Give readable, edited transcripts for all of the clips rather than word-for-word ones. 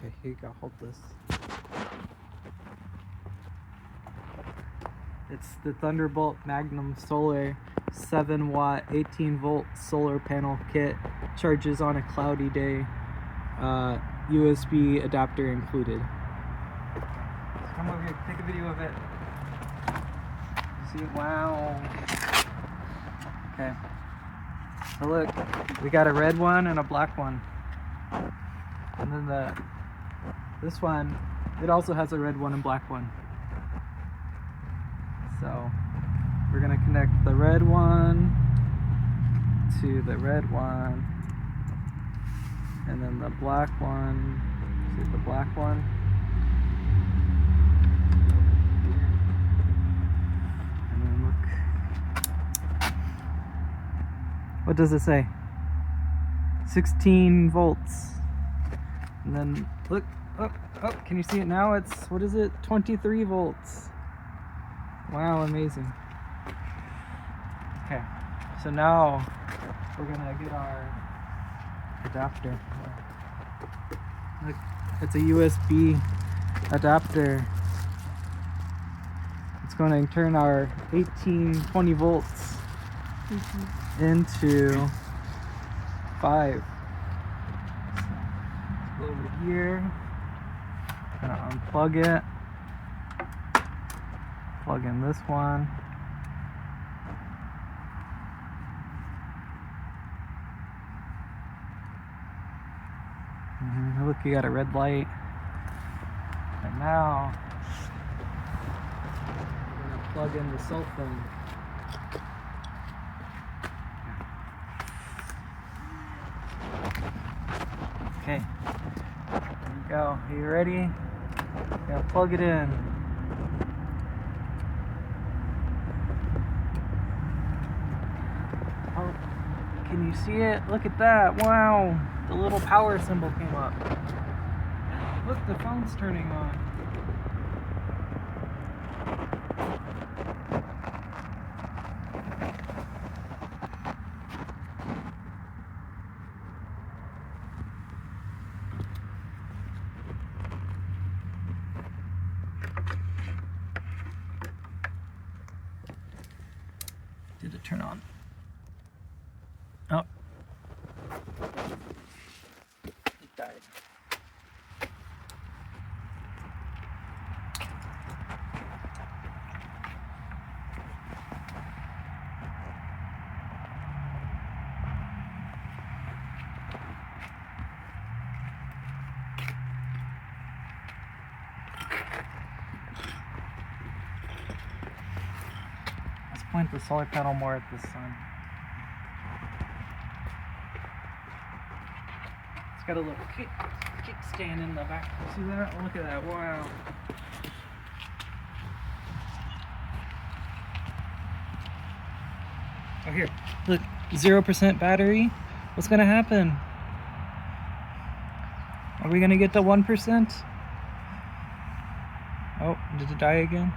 Okay, here you go, hold this. It's the Thunderbolt Magnum Solar 7-watt 18-volt solar panel kit. Charges on a cloudy day. USB adapter included. So come over here, take a video of it. See it? Wow. Okay. So look, we got a red one and a black one. And then this one, it also has a red one and black one. So we're gonna connect the red one to the red one, and then the black one to the black one. And then look. What does it say? 16 volts. And then look, oh, can you see it now? It's, what is it? 23 volts. Wow, amazing. Okay, so now we're gonna get our adapter. Look, it's a USB adapter. It's going to turn our 20 volts into 5. So go over here, gonna unplug it. Plug in this one. Look, you got a red light. And now we're gonna plug in the cell phone. Okay, here we go. Are you ready? Gonna plug it in. Can you see it? Look at that. Wow. The little power symbol came up. Look, the phone's turning on. Did it turn on? Oh. It died. Let's point the solar panel more at the sun. Got a little kickstand in the back. See that? Look at that. Wow. Oh, here. Look. 0% battery. What's going to happen? Are we going to get to 1%? Oh, did it die again?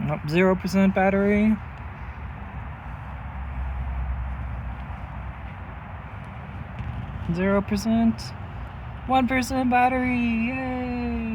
Nope. 0% battery. 0%, 1% battery, yay!